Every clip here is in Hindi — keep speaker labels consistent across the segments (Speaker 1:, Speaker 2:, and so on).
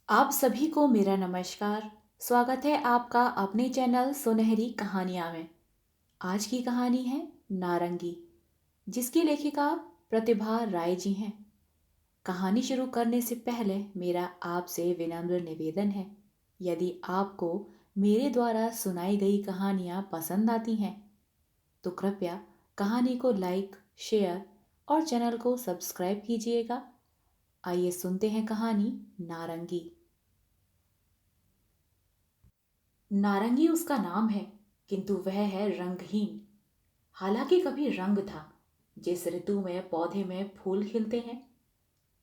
Speaker 1: आप सभी को मेरा नमस्कार। स्वागत है आपका अपने चैनल सुनहरी कहानियाँ में। आज की कहानी है नारंगी, जिसकी लेखिका प्रतिभा राय जी हैं। कहानी शुरू करने से पहले मेरा आपसे विनम्र निवेदन है, यदि आपको मेरे द्वारा सुनाई गई कहानियाँ पसंद आती हैं तो कृपया कहानी को लाइक, शेयर और चैनल को सब्सक्राइब कीजिएगा। आइए सुनते हैं कहानी नारंगी। नारंगी उसका नाम है, किंतु वह है रंगहीन। हालांकि कभी रंग था, जिस ऋतु में पौधे में फूल खिलते हैं,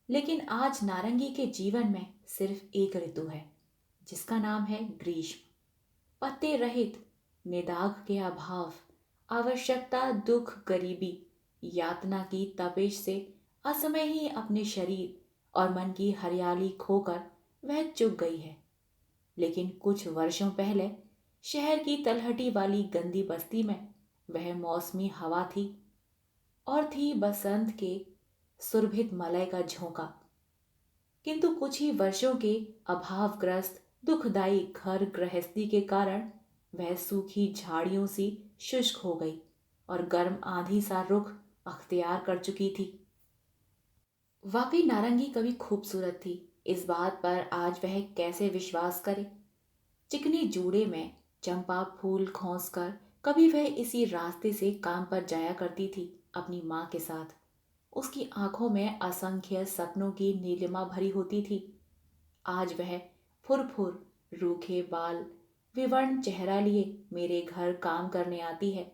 Speaker 1: लेकिन आज नारंगी के जीवन में सिर्फ एक ऋतु है, जिसका नाम है ग्रीष्म। पत्ते रहित, निदाघ के अभाव, आवश्यकता, दुख, गरीबी, यातना की तपिश से असमय ही अपने शरीर और मन की हरियाली खोकर वह चुक गई है। लेकिन कुछ वर्षों पहले शहर की तलहटी वाली गंदी बस्ती में वह मौसमी हवा थी, और थी बसंत के सुरभित मलय का झोंका। किंतु कुछ ही वर्षों के अभावग्रस्त दुखदाई घर गृहस्थी के कारण वह सूखी झाड़ियों सी शुष्क हो गई और गर्म आंधी सा रुख अख्तियार कर चुकी थी। वाकई नारंगी कभी खूबसूरत थी, इस बात पर आज वह कैसे विश्वास करे। चिकनी जूड़े में चंपा फूल खोस कर कभी वह इसी रास्ते से काम पर जाया करती थी अपनी माँ के साथ। उसकी आंखों में असंख्य सपनों की नीलिमा भरी होती थी। आज वह फुरफुर, रूखे बाल, विवर्ण चेहरा लिए मेरे घर काम करने आती है,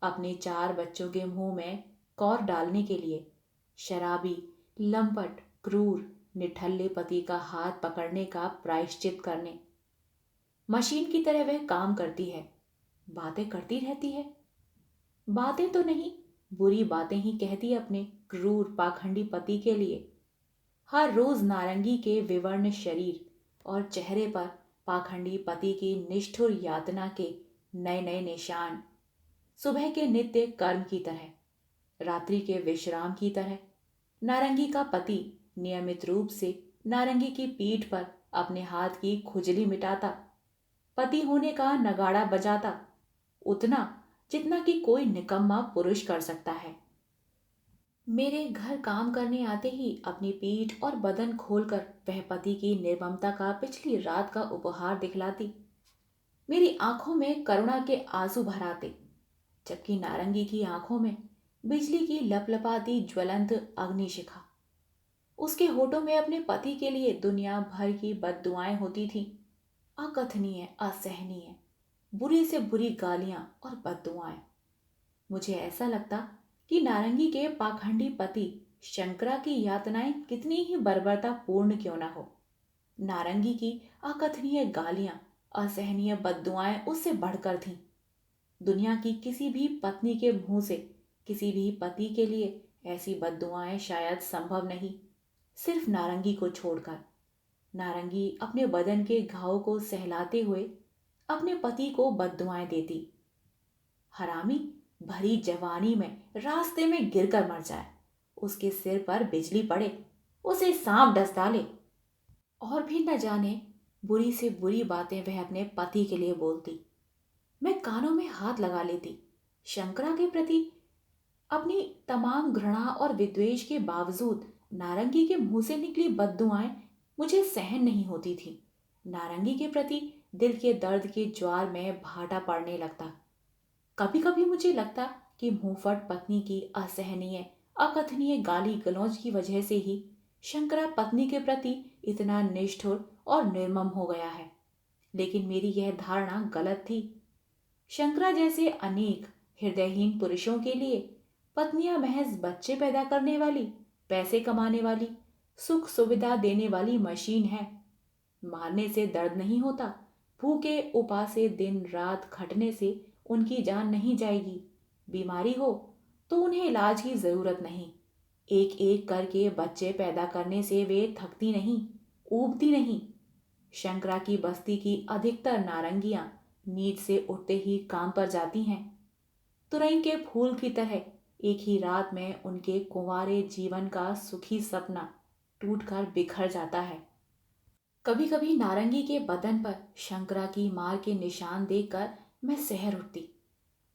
Speaker 1: अपने 4 बच्चों के मुंह में कौर डालने के लिए। शराबी, लंपट, क्रूर, निठल्ले पति का हाथ पकड़ने का प्रायश्चित करने। मशीन की तरह वह काम करती है, बातें करती रहती है। बातें तो नहीं, बुरी बातें ही कहती अपने क्रूर पाखंडी पति के लिए। हर रोज नारंगी के विवर्ण शरीर और चेहरे पर पाखंडी पति की निष्ठुर यातना के नए नए निशान। सुबह के नित्य कर्म की तरह, रात्रि के विश्राम की तरह, नारंगी का पति नियमित रूप से नारंगी की पीठ पर अपने हाथ की खुजली मिटाता, पति होने का नगाड़ा बजाता, उतना जितना कि कोई निकम्मा पुरुष कर सकता है। मेरे घर काम करने आते ही अपनी पीठ और बदन खोलकर वह पति की निर्ममता का पिछली रात का उपहार दिखलाती, मेरी आंखों में करुणा के आंसू भराते, जबकि नारंगी की आंखों में बिजली की लपलपाती ज्वलंत अग्निशिखा। उसके होठों में अपने पति के लिए दुनिया भर की बद्दुआएं होती थीं, अकथनीय, असहनीय, बुरी से बुरी गालियां और बद्दुआएं। मुझे ऐसा लगता कि नारंगी के पाखंडी पति शंकरा की यातनाएं कितनी ही बर्बरतापूर्ण क्यों न हो, नारंगी की अकथनीय गालियां, असहनीय बद्दुआएं उससे बढ़कर थीं। दुनिया की किसी भी पत्नी के मुंह से किसी भी पति के लिए ऐसी बद्दुआएं शायद संभव नहीं, सिर्फ नारंगी को छोड़कर। नारंगी अपने बदन के घाव को सहलाते हुए अपने पति को बद्दुआएं देती। हरामी भरी जवानी में रास्ते में गिरकर मर जाए, उसके सिर पर बिजली पड़े, उसे सांप डस डाले, और भी न जाने बुरी से बुरी बातें वह अपने पति के लिए बोलती। मैं कानों में हाथ लगा लेती। शंकरा के प्रति अपनी तमाम घृणा और विद्वेष के बावजूद नारंगी के मुंह से निकली बद्दुआएं मुझे सहन नहीं होती थी। नारंगी के प्रति दिल के दर्द के ज्वार में भाटा पड़ने लगता। कभी कभी मुझे लगता कि मुंहफट पत्नी की असहनीय, अकथनीय गाली गलौज की वजह से ही शंकरा पत्नी के प्रति इतना निष्ठुर और निर्मम हो गया है। लेकिन मेरी यह धारणा गलत थी। शंकरा जैसे अनेक हृदयहीन पुरुषों के लिए पत्नियां महज बच्चे पैदा करने वाली, पैसे कमाने वाली, सुख सुविधा देने वाली मशीन है। मारने से दर्द नहीं होता, भूखे उपासे दिन रात खटने से उनकी जान नहीं जाएगी। बीमारी हो तो उन्हें इलाज की जरूरत नहीं। एक एक करके बच्चे पैदा करने से वे थकती नहीं, ऊबती नहीं। शंकरा की बस्ती की अधिकतर नारंगियां नींद से उठते ही काम पर जाती हैं। तुरई के फूल की तरह एक ही रात में उनके कुंवारे जीवन का सुखी सपना टूटकर बिखर जाता है। कभी कभी नारंगी के बदन पर शंकरा की मार के निशान देखकर मैं सहर उठती।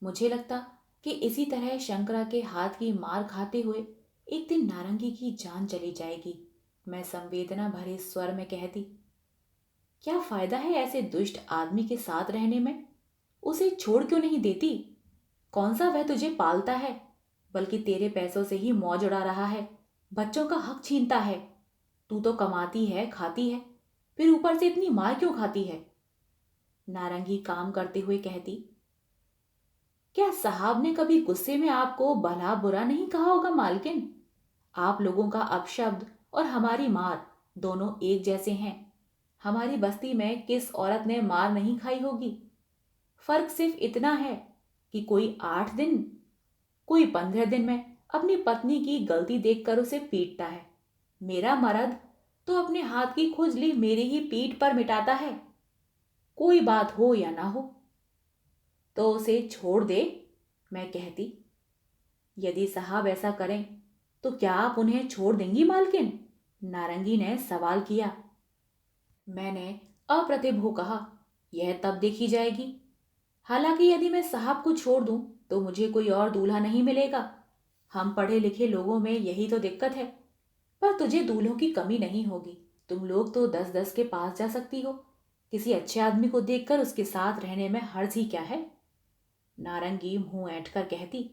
Speaker 1: मुझे लगता कि इसी तरह शंकरा के हाथ की मार खाते हुए एक दिन नारंगी की जान चली जाएगी। मैं संवेदना भरे स्वर में कहती, क्या फायदा है ऐसे दुष्ट आदमी के साथ रहने में? उसे छोड़ क्यों नहीं देती? कौन सा वह तुझे पालता है, बल्कि तेरे पैसों से ही मौज उड़ा रहा है, बच्चों का हक छीनता है। तू तो कमाती है, खाती है, फिर ऊपर से इतनी मार क्यों खाती है? नारंगी काम करते हुए कहती, क्या साहब ने कभी गुस्से में आपको भला बुरा नहीं कहा होगा मालकिन? आप लोगों का अपशब्द और हमारी मार दोनों एक जैसे हैं। हमारी बस्ती में किस औरत ने मार नहीं खाई होगी? फर्क सिर्फ इतना है कि कोई 8 दिन, कोई 15 दिन में अपनी पत्नी की गलती देखकर उसे पीटता है। मेरा मर्द तो अपने हाथ की खुजली मेरी ही पीठ पर मिटाता है। कोई बात हो या ना हो तो उसे छोड़ दे, मैं कहती। यदि साहब ऐसा करें तो क्या आप उन्हें छोड़ देंगी मालकिन? नारंगी ने सवाल किया। मैंने अप्रतिभ हो कहा, यह तब देखी जाएगी। हालांकि यदि मैं साहब को छोड़ दूं तो मुझे कोई और दूल्हा नहीं मिलेगा। हम पढ़े लिखे लोगों में यही तो दिक्कत है। पर तुझे दूल्हों की कमी नहीं होगी। तुम लोग तो 10-10 के पास जा सकती हो। किसी अच्छे आदमी को देखकर उसके साथ रहने में हर्ज ही क्या है? नारंगी मुंह ऐंठ कर कहती,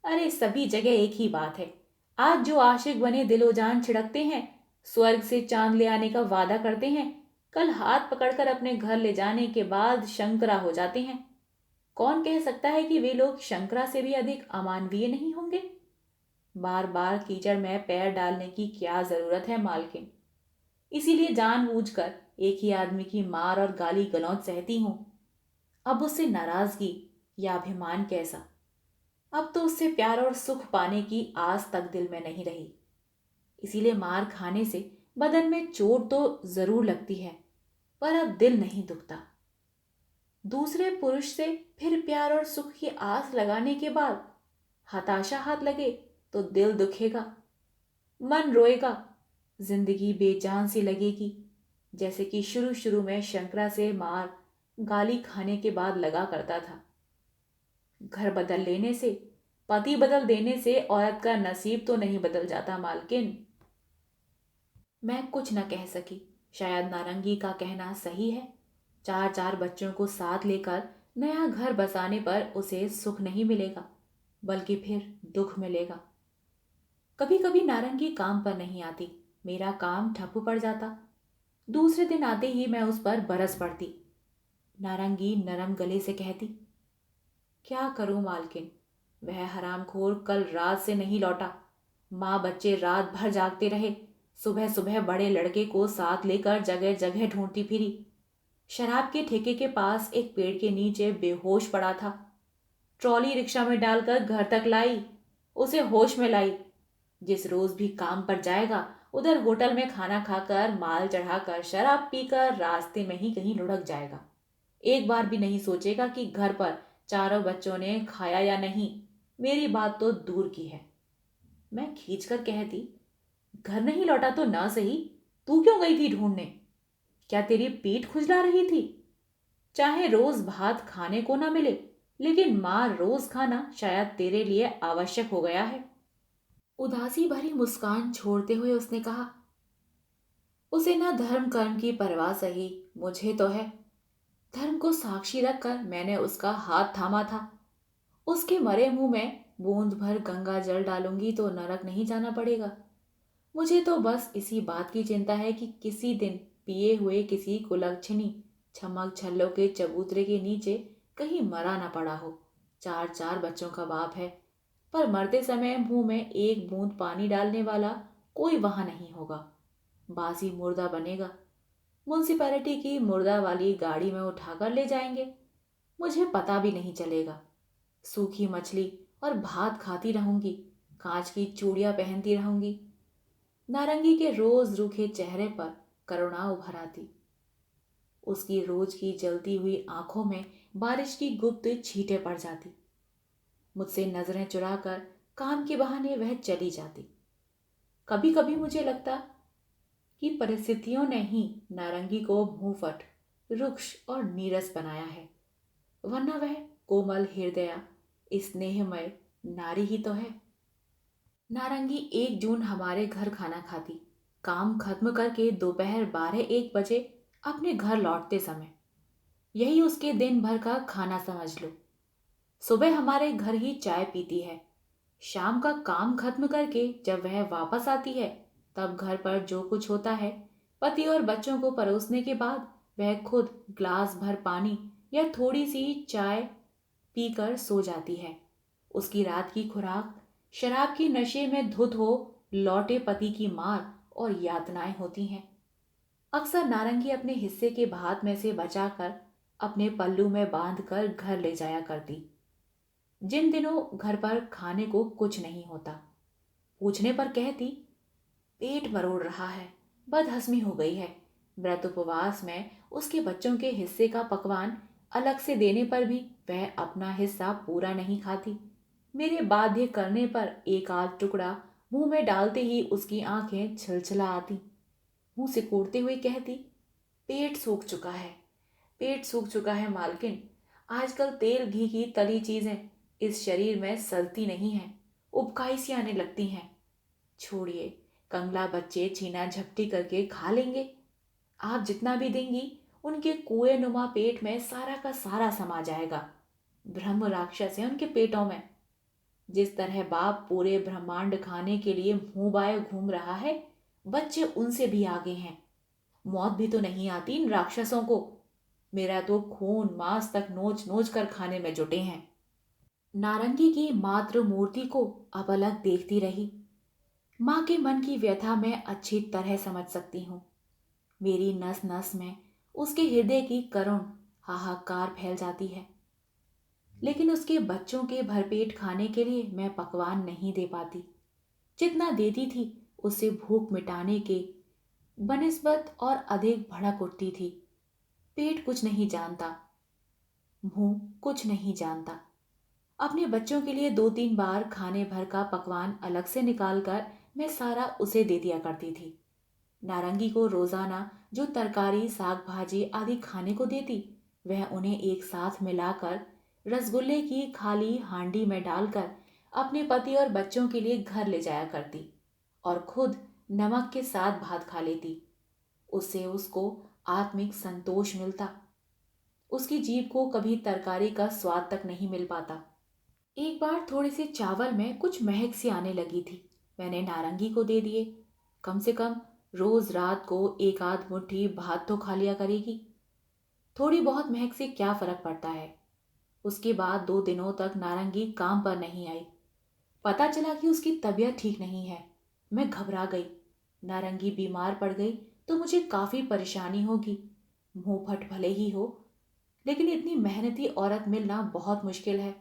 Speaker 1: अरे सभी जगह एक ही बात है। आज जो आशिक बने दिलो जान छिड़कते हैं, स्वर्ग से चांद ले आने का वादा करते हैं, कल हाथ पकड़कर अपने घर ले जाने के बाद शंकरा हो जाते हैं। कौन कह सकता है कि वे लोग शंकरा से भी अधिक अमानवीय नहीं होंगे? बार बार कीचड़ में पैर डालने की क्या जरूरत है मालकिन? इसीलिए जानबूझकर एक ही आदमी की मार और गाली गलौज सहती हूं। अब उससे नाराजगी या अभिमान कैसा? अब तो उससे प्यार और सुख पाने की आस तक दिल में नहीं रही। इसीलिए मार खाने से बदन में चोट तो जरूर लगती है, पर अब दिल नहीं दुखता। दूसरे पुरुष से फिर प्यार और सुख की आस लगाने के बाद हताशा हाथ लगे तो दिल दुखेगा, मन रोएगा, जिंदगी बेजान सी लगेगी, जैसे कि शुरू शुरू में शंकरा से मार गाली खाने के बाद लगा करता था। घर बदल लेने से, पति बदल देने से औरत का नसीब तो नहीं बदल जाता मालकिन। मैं कुछ न कह सकी। शायद नारंगी का कहना सही है। 4-4 बच्चों को साथ लेकर नया घर बसाने पर उसे सुख नहीं मिलेगा, बल्कि फिर दुख मिलेगा। कभी कभी नारंगी काम पर नहीं आती। मेरा काम ठप पड़ जाता। दूसरे दिन आते ही मैं उस पर बरस पड़ती। नारंगी नरम गले से कहती, क्या करूं मालकिन, वह हरामखोर कल रात से नहीं लौटा। माँ बच्चे रात भर जागते रहे। सुबह सुबह बड़े लड़के को साथ लेकर जगह जगह ढूंढती फिरी। शराब के ठेके के पास एक पेड़ के नीचे बेहोश पड़ा था। ट्रॉली रिक्शा में डालकर घर तक लाई, उसे होश में लाई। जिस रोज भी काम पर जाएगा उधर होटल में खाना खाकर, माल चढ़ाकर, शराब पीकर रास्ते में ही कहीं लुढ़क जाएगा। एक बार भी नहीं सोचेगा कि घर पर चारों बच्चों ने खाया या नहीं। मेरी बात तो दूर की है। मैं खींचकर कहती, घर नहीं लौटा तो ना सही, तू क्यों गई थी ढूंढने? क्या तेरी पीठ खुजला रही थी? चाहे रोज भात खाने को ना मिले, लेकिन मां रोज खाना शायद तेरे लिए आवश्यक हो गया है। उदासी भरी मुस्कान छोड़ते हुए उसने कहा, उसे ना धर्म कर्म की परवाह सही, मुझे तो है। धर्म को साक्षी रखकर मैंने उसका हाथ थामा था। उसके मरे मुंह में बूंद भर गंगा जल डालूंगी तो नरक नहीं जाना पड़ेगा। मुझे तो बस इसी बात की चिंता है कि किसी दिन पिए हुए किसी कुलक्षणी छमक छल्लों के चबूतरे के नीचे कहीं मरा ना पड़ा हो। 4-4 बच्चों का बाप है, पर मरते समय मुंह में एक बूंद पानी डालने वाला कोई वहां नहीं होगा। बासी मुर्दा बनेगा। म्यूनसिपैलिटी की मुर्दा वाली गाड़ी में उठाकर ले जाएंगे। मुझे पता भी नहीं चलेगा। सूखी मछली और भात खाती रहूंगी, कांच की चूड़ियां पहनती रहूंगी। नारंगी के रोज रूखे चेहरे पर करुणा उभर आती। उसकी रोज की जलती हुई आंखों में बारिश की गुप्त छींटें पड़ जाती। मुझसे नजरें चुराकर काम के बहाने वह चली जाती। कभी कभी मुझे लगता कि परिस्थितियों ने ही नारंगी को मुंहफट, रुक्ष और नीरस बनाया है, वरना वह कोमल हृदय, स्नेहमय नारी ही तो है। नारंगी 1 जून हमारे घर खाना खाती, काम खत्म करके दोपहर 12-1 बजे अपने घर लौटते समय। यही उसके दिन भर का खाना समझ लो। सुबह हमारे घर ही चाय पीती है। शाम का काम खत्म करके जब वह वापस आती है, तब घर पर जो कुछ होता है, पति और बच्चों को परोसने के बाद वह खुद ग्लास भर पानी या थोड़ी सी चाय पीकर सो जाती है। उसकी रात की खुराक शराब के नशे में धुत हो लौटे पति की मार और यातनाएं होती हैं। अक्सर नारंगी अपने हिस्से के भात में से बचाकर अपने पल्लू में बांधकर घर ले जाया करती। जिन दिनों घर पर खाने को कुछ नहीं होता, पूछने पर कहती, पेट मरोड़ रहा है, बदहजमी हो गई है। व्रत उपवास में उसके बच्चों के हिस्से का पकवान अलग से देने पर भी वह अपना हिस्सा पूरा नहीं खाती। मेरे बाध्य करने पर एक आध टुकड़ा मुंह में डालते ही उसकी आंखें छिलछिला आती। मुंह सिकोड़ते हुए कहती, पेट सूख चुका है, पेट सूख चुका है मालकिन। आजकल तेल घी की तली चीजें इस शरीर में सलती नहीं हैं, उबकाई सी आने लगती हैं। छोड़िए, कंगला बच्चे छीना झपटी करके खा लेंगे। आप जितना भी देंगी उनके कुएं नुमा पेट में सारा का सारा समा जाएगा। ब्रह्म राक्षस है उनके पेटों में। जिस तरह बाप पूरे ब्रह्मांड खाने के लिए मुंह बाए घूम रहा है, बच्चे उनसे भी आगे हैं। मौत भी तो नहीं आती इन राक्षसों को। मेरा तो खून मांस तक नोच नोच कर खाने में जुटे हैं। नारंगी की मातृ मूर्ति को अब अलग देखती रही। माँ के मन की व्यथा मैं अच्छी तरह समझ सकती हूँ। मेरी नस नस में उसके हृदय की करुण हाहाकार फैल जाती है। लेकिन उसके बच्चों के भरपेट खाने के लिए मैं पकवान नहीं दे पाती। जितना देती थी उससे भूख मिटाने के बनिस्बत और अधिक भड़क उठती थी। पेट कुछ नहीं जानता, मुंह कुछ नहीं जानता। अपने बच्चों के लिए 2-3 बार खाने भर का पकवान अलग से निकालकर मैं सारा उसे दे दिया करती थी। नारंगी को रोजाना जो तरकारी साग भाजी आदि खाने को देती, वह उन्हें एक साथ मिलाकर रसगुल्ले की खाली हांडी में डालकर अपने पति और बच्चों के लिए घर ले जाया करती और खुद नमक के साथ भात खा लेती। उससे उसको आत्मिक संतोष मिलता। उसकी जीभ को कभी तरकारी का स्वाद तक नहीं मिल पाता। एक बार थोड़े से चावल में कुछ महक सी आने लगी थी। मैंने नारंगी को दे दिए। कम से कम रोज रात को एक आध मुट्ठी भात तो खा लिया करेगी। थोड़ी बहुत महक से क्या फर्क पड़ता है। उसके बाद 2 दिनों तक नारंगी काम पर नहीं आई। पता चला कि उसकी तबीयत ठीक नहीं है। मैं घबरा गई। नारंगी बीमार पड़ गई तो मुझे काफी परेशानी होगी। मुंह फट भले ही हो, लेकिन इतनी मेहनती औरत मिलना बहुत मुश्किल है।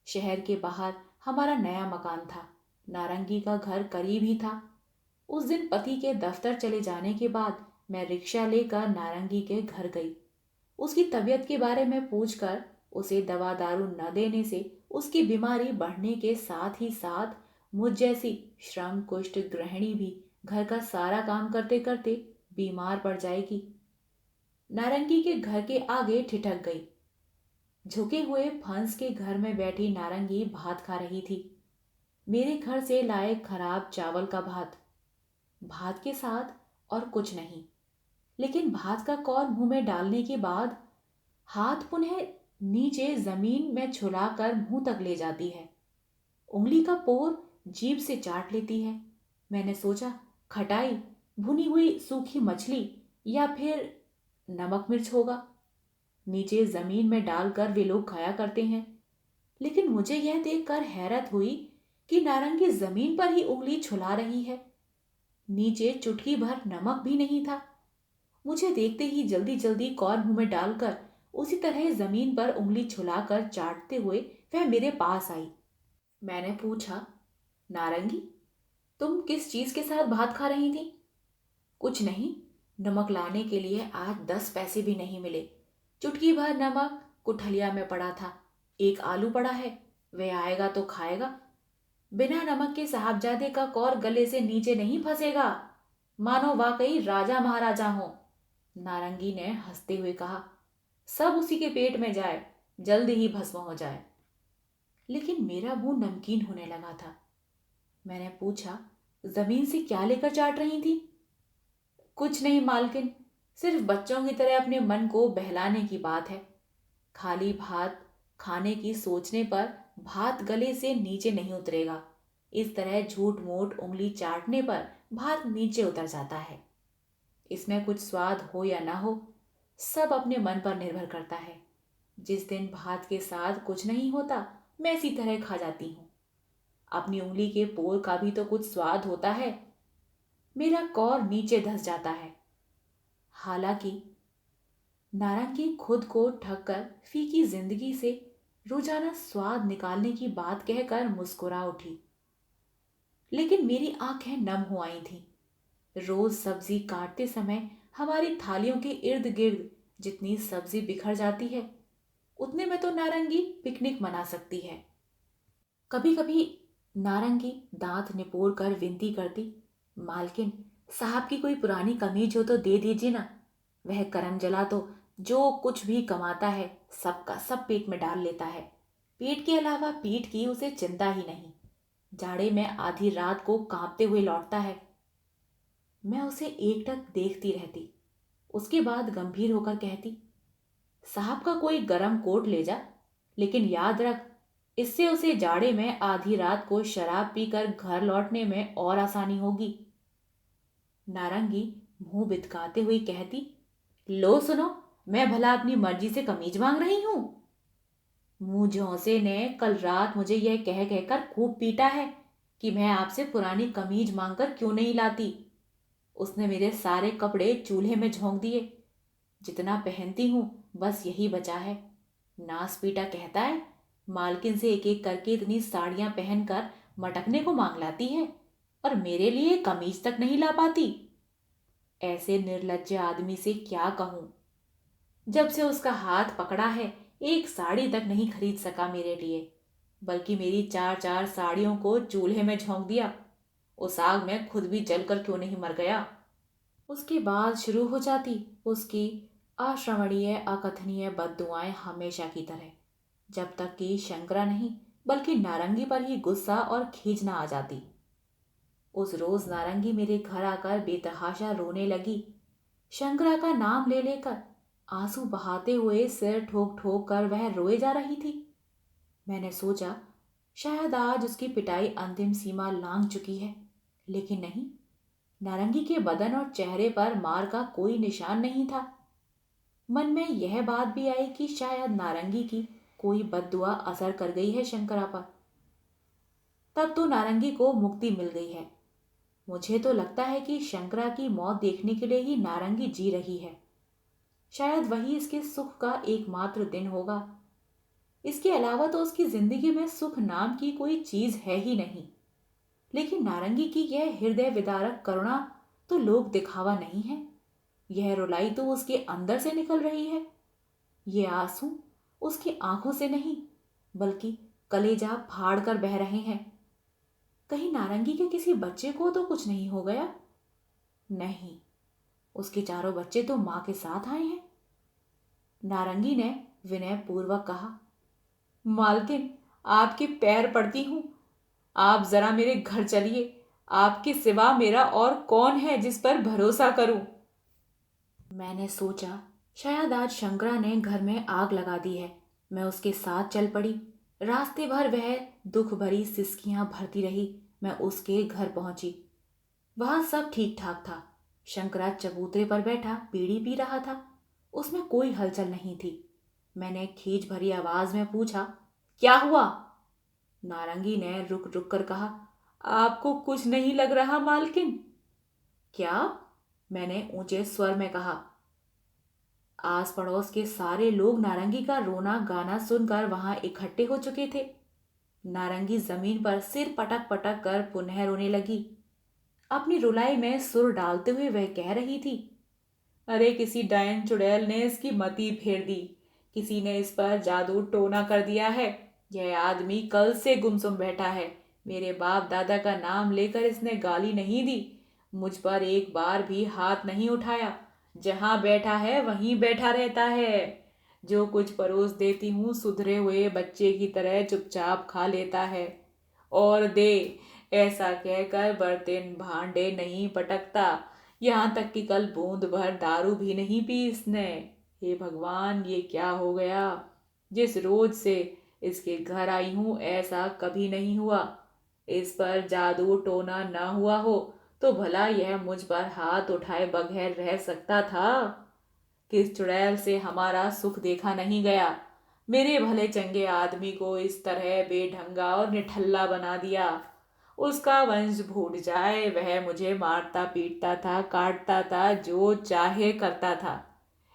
Speaker 1: शहर के बाहर हमारा नया मकान था। नारंगी का घर करीब ही था। उस दिन पति के दफ्तर चले जाने के बाद मैं रिक्शा लेकर नारंगी के घर गई। उसकी तबीयत के बारे में पूछकर उसे दवा दारू न देने से उसकी बीमारी बढ़ने के साथ ही साथ मुझ जैसी श्रम कुष्ठ गृहिणी भी घर का सारा काम करते करते बीमार पड़ जाएगी। नारंगी के घर के आगे ठिठक गई। झुके हुए फंस के घर में बैठी नारंगी भात खा रही थी। मेरे घर से लाए खराब चावल का भात। भात के साथ और कुछ नहीं, लेकिन भात का कौर मुंह में डालने के बाद हाथ पुनः नीचे जमीन में छुलाकर मुंह तक ले जाती है। उंगली का पोर जीभ से चाट लेती है। मैंने सोचा, खटाई, भुनी हुई सूखी मछली या फिर नमक मिर्च होगा। नीचे जमीन में डालकर वे लोग खाया करते हैं। लेकिन मुझे यह देखकर हैरत हुई कि नारंगी जमीन पर ही उंगली छुला रही है। नीचे चुटकी भर नमक भी नहीं था। मुझे देखते ही जल्दी जल्दी कौर मुंह में डालकर उसी तरह जमीन पर उंगली छुलाकर चाटते हुए वह मेरे पास आई। मैंने पूछा, नारंगी, तुम किस चीज के साथ भात खा रही थी? कुछ नहीं, नमक लाने के लिए आज 10 पैसे भी नहीं मिले। चुटकी भर नमक कुठलिया में पड़ा था। एक आलू पड़ा है, वह आएगा तो खाएगा। बिना नमक के साहबजादे का कौर गले से नीचे नहीं फंसेगा। मानो वाकई राजा महाराजा हो। नारंगी ने हंसते हुए कहा, सब उसी के पेट में जाए, जल्द ही भस्म हो जाए। लेकिन मेरा मुंह नमकीन होने लगा था। मैंने पूछा, जमीन से क्या लेकर चाट रही थी? कुछ नहीं मालकिन, सिर्फ बच्चों की तरह अपने मन को बहलाने की बात है। खाली भात खाने की सोचने पर भात गले से नीचे नहीं उतरेगा। इस तरह झूठ मूठ उंगली चाटने पर भात नीचे उतर जाता है। इसमें कुछ स्वाद हो या ना हो, सब अपने मन पर निर्भर करता है। जिस दिन भात के साथ कुछ नहीं होता, मैं इसी तरह खा जाती हूँ। अपनी उंगली के पोर का भी तो कुछ स्वाद होता है। मेरा कौर नीचे धंस जाता है। हालांकि नारंगी खुद को ठगकर फीकी जिंदगी से रोजाना स्वाद निकालने की बात कहकर मुस्कुरा उठी, लेकिन मेरी आंखें नम हो आई थीं। रोज सब्जी काटते समय हमारी थालियों के इर्द गिर्द जितनी सब्जी बिखर जाती है, उतने में तो नारंगी पिकनिक मना सकती है। कभी कभी नारंगी दांत निपोर कर विनती करती, मालकिन साहब की कोई पुरानी कमीज हो तो दे दीजिए ना। वह करम जला तो जो कुछ भी कमाता है सबका सब पेट में डाल लेता है। पेट के अलावा पीठ की उसे चिंता ही नहीं। जाड़े में आधी रात को कांपते हुए लौटता है। मैं उसे एकटक देखती रहती। उसके बाद गंभीर होकर कहती, साहब का कोई गरम कोट ले जा, लेकिन याद रख, इससे उसे जाड़े में आधी रात को शराब पीकर घर लौटने में और आसानी होगी। नारंगी मुंह बिदकाते हुए कहती, लो सुनो, मैं भला अपनी मर्जी से कमीज मांग रही हूं? मुंह झोंसे ने कल रात मुझे यह कह कहकर खूब पीटा है कि मैं आपसे पुरानी कमीज मांगकर क्यों नहीं लाती। उसने मेरे सारे कपड़े चूल्हे में झोंक दिए। जितना पहनती हूं बस यही बचा है। नास पीटा कहता है, मालकिन से एक एक करके इतनी साड़ियां पहनकर मटकने को मांग लाती है और मेरे लिए कमीज तक नहीं ला पाती। ऐसे निर्लज्ज आदमी से क्या कहूं। जब से उसका हाथ पकड़ा है, एक साड़ी तक नहीं खरीद सका मेरे लिए, बल्कि मेरी चार चार साड़ियों को चूल्हे में झोंक दिया। उस आग में खुद भी जलकर क्यों नहीं मर गया। उसके बाद शुरू हो जाती उसकी अश्रवणीय अकथनीय बद्दुआएं हमेशा की तरह, जब तक कि शंकरा नहीं बल्कि नारंगी पर ही गुस्सा और खींचना आ जाती। उस रोज नारंगी मेरे घर आकर बेतहाशा रोने लगी। शंकरा का नाम ले लेकर आंसू बहाते हुए सिर ठोक ठोक कर वह रोए जा रही थी। मैंने सोचा शायद आज उसकी पिटाई अंतिम सीमा लांघ चुकी है, लेकिन नहीं। नारंगी के बदन और चेहरे पर मार का कोई निशान नहीं था। मन में यह बात भी आई कि शायद नारंगी की कोई बद्दुआ असर कर गई है शंकरा पर। तब तो नारंगी को मुक्ति मिल गई है। मुझे तो लगता है कि शंकरा की मौत देखने के लिए ही नारंगी जी रही है। शायद वही इसके सुख का एकमात्र दिन होगा। इसके अलावा तो उसकी जिंदगी में सुख नाम की कोई चीज है ही नहीं। लेकिन नारंगी की यह हृदय विदारक करुणा तो लोक दिखावा नहीं है। यह रुलाई तो उसके अंदर से निकल रही है। ये आंसू उसकी आंखों से नहीं बल्कि कलेजा फाड़ कर बह रहे हैं। कहीं नारंगी के किसी बच्चे को तो कुछ नहीं हो गया? नहीं, उसके चारों बच्चे तो मां के साथ आए हैं। नारंगी ने विनय पूर्वक कहा, मालकिन आपके पैर पड़ती हूं, आप जरा मेरे घर चलिए। आपके सिवा मेरा और कौन है जिस पर भरोसा करूं? मैंने सोचा शायद आज शंकरा ने घर में आग लगा दी है। मैं उसके साथ चल पड़ी। रास्ते भर वह दुख भरी सिसकियां भरती रही। मैं उसके घर पहुंची। वहां सब ठीक ठाक था। शंकरा चबूतरे पर बैठा बीड़ी पी रहा था। उसमें कोई हलचल नहीं थी। मैंने खींच भरी आवाज में पूछा, क्या हुआ? नारंगी ने रुक रुक कर कहा, आपको कुछ नहीं लग रहा मालकिन? क्या? मैंने ऊंचे स्वर में कहा। आस पड़ोस के सारे लोग नारंगी का रोना गाना सुनकर वहां इकट्ठे हो चुके थे। नारंगी जमीन पर सिर पटक पटक कर पुनः रोने लगी। अपनी रुलाई में सुर डालते हुए वह कह रही थी, अरे किसी डायन चुड़ैल ने इसकी मति फेर दी। किसी ने इस पर जादू टोना कर दिया है। यह आदमी कल से गुमसुम बैठा है। मेरे बाप दादा का नाम लेकर इसने गाली नहीं दी। मुझ पर एक बार भी हाथ नहीं उठाया। जहां बैठा है वहीं बैठा रहता है। जो कुछ परोस देती हूँ सुधरे हुए बच्चे की तरह चुपचाप खा लेता है। और दे, ऐसा कहकर बर्तन भांडे नहीं पटकता। यहाँ तक कि कल बूंद भर दारू भी नहीं पी इसने। हे भगवान, ये क्या हो गया। जिस रोज से इसके घर आई हूं ऐसा कभी नहीं हुआ। इस पर जादू टोना न हुआ हो तो भला यह मुझ पर हाथ उठाए बगैर रह सकता था। किस चुड़ैल से हमारा सुख देखा नहीं गया। मेरे भले चंगे आदमी को इस तरह बेढंगा और निठल्ला बना दिया। उसका वंश फूट जाए, वह मुझे मारता पीटता था, काटता था, जो चाहे करता था।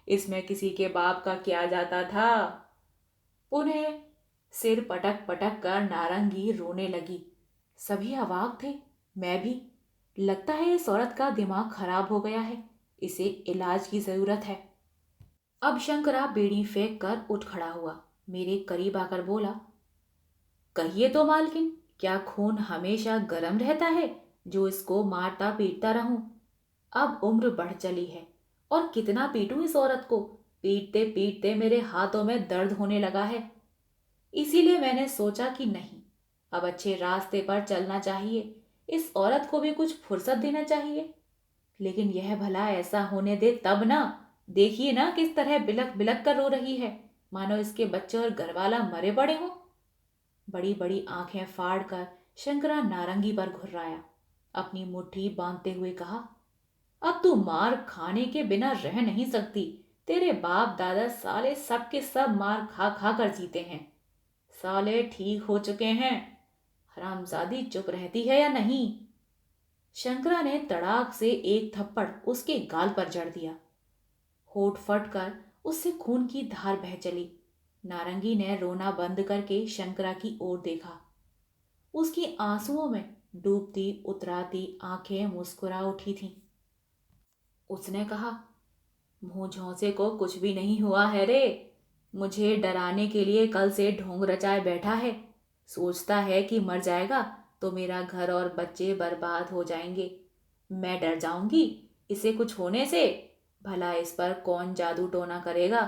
Speaker 1: इसमें किसी के बाप का क्या जाता था। पुनः सिर पटक पटक कर नारंगी रोने लगी। सभी अवाक थे, मैं भी। लगता है इस औरत का दिमाग खराब हो गया है, इसे इलाज की जरूरत है। अब शंकरा बीड़ी फेंक कर उठ खड़ा हुआ, मेरे करीब आकर बोला, कहिए तो मालकिन, क्या खून हमेशा गर्म रहता है जो इसको मारता पीटता रहूं। अब उम्र बढ़ चली है और कितना पीटूं इस औरत को। पीटते पीटते मेरे हाथों में दर्द होने लगा है। इसीलिए मैंने सोचा कि नहीं, अब अच्छे रास्ते पर चलना चाहिए। इस औरत को भी कुछ फुर्सत देना चाहिए। लेकिन यह भला ऐसा होने दे तब ना। देखिए ना किस तरह बिलक बिलक कर रो रही है, मानो इसके बच्चे और घरवाला मरे पड़े हों। बड़ी बड़ी आंखें फाड़ कर शंकरा नारंगी पर घुर्राया। अपनी मुट्ठी बांधते हुए कहा, अब तू मार खाने के बिना रह नहीं सकती। तेरे बाप दादा साले सब के सब मार खा खा कर जीते हैं। साले ठीक हो चुके हैं। हरामजादी चुप रहती है या नहीं। शंकरा ने तड़ाक से एक थप्पड़ उसके गाल पर जड़ दिया। होठ फट कर उससे खून की धार बह चली। नारंगी ने रोना बंद करके शंकरा की ओर देखा। उसकी आंसुओं में डूबती उतराती आंखें मुस्कुरा उठी थीं। उसने कहा, मुंह झौसे को कुछ भी नहीं हुआ है रे। मुझे डराने के लिए कल से ढोंग रचाए बैठा है। सोचता है कि मर जाएगा तो मेरा घर और बच्चे बर्बाद हो जाएंगे। मैं डर जाऊंगी इसे कुछ होने से। भला इस पर कौन जादू टोना करेगा।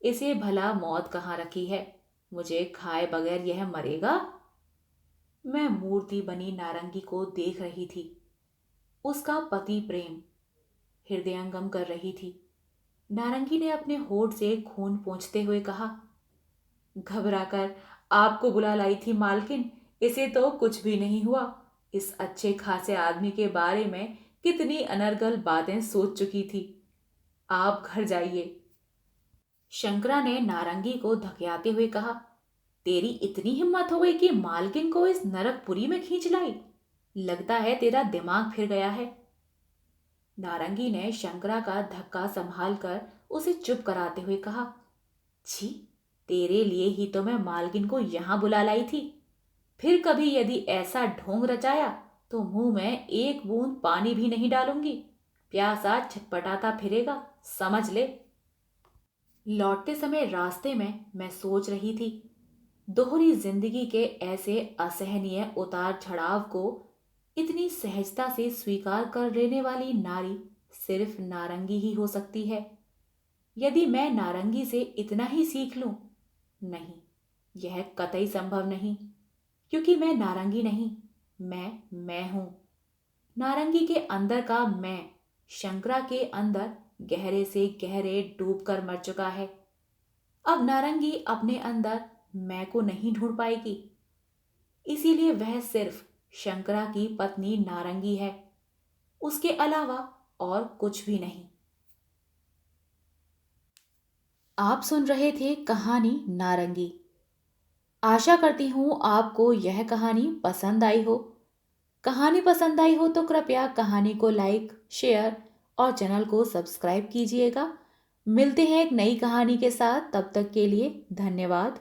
Speaker 1: इसे भला मौत कहाँ रखी है। मुझे खाए बगैर यह मरेगा। मैं मूर्ति बनी नारंगी को देख रही थी। उसका पति प्रेम हृदयंगम कर रही थी। नारंगी ने अपने होठ से खून पोंछते हुए कहा, घबराकर आपको बुला लाई थी मालकिन। इसे तो कुछ भी नहीं हुआ। इस अच्छे खासे आदमी के बारे में कितनी अनर्गल बातें सोच चुकी थी। आप घर जाइए। शंकरा ने नारंगी को धकेलते हुए कहा, तेरी इतनी हिम्मत हो गई कि मालकिन को इस नरकपुरी में खींच लाई। लगता है तेरा दिमाग फिर गया है। नारंगी ने शंकरा का धक्का संभाल कर उसे चुप कराते हुए कहा, छी, तेरे लिए ही तो मैं मालकिन को यहां बुला लाई थी। फिर कभी यदि ऐसा ढोंग रचाया तो मुंह में एक बूंद पानी भी नहीं डालूंगी। प्यासा छटपटाता फिरेगा, समझ ले। लौटते समय रास्ते में मैं सोच रही थी, दोहरी जिंदगी के ऐसे असहनीय उतार चढ़ाव को इतनी सहजता से स्वीकार कर लेने वाली नारी सिर्फ नारंगी ही हो सकती है। यदि मैं नारंगी से इतना ही सीख लूं, नहीं, यह कतई संभव नहीं। क्योंकि मैं नारंगी नहीं, मैं हूं। नारंगी के अंदर का मैं शंकरा के अंदर गहरे से गहरे डूबकर मर चुका है। अब नारंगी अपने अंदर मैं को नहीं ढूंढ पाएगी। इसीलिए वह सिर्फ शंकरा की पत्नी नारंगी है, उसके अलावा और कुछ भी नहीं। आप सुन रहे थे कहानी नारंगी। आशा करती हूं आपको यह कहानी पसंद आई हो। कहानी पसंद आई हो तो कृपया कहानी को लाइक, शेयर और चैनल को सब्सक्राइब कीजिएगा। मिलते हैं एक नई कहानी के साथ, तब तक के लिए धन्यवाद।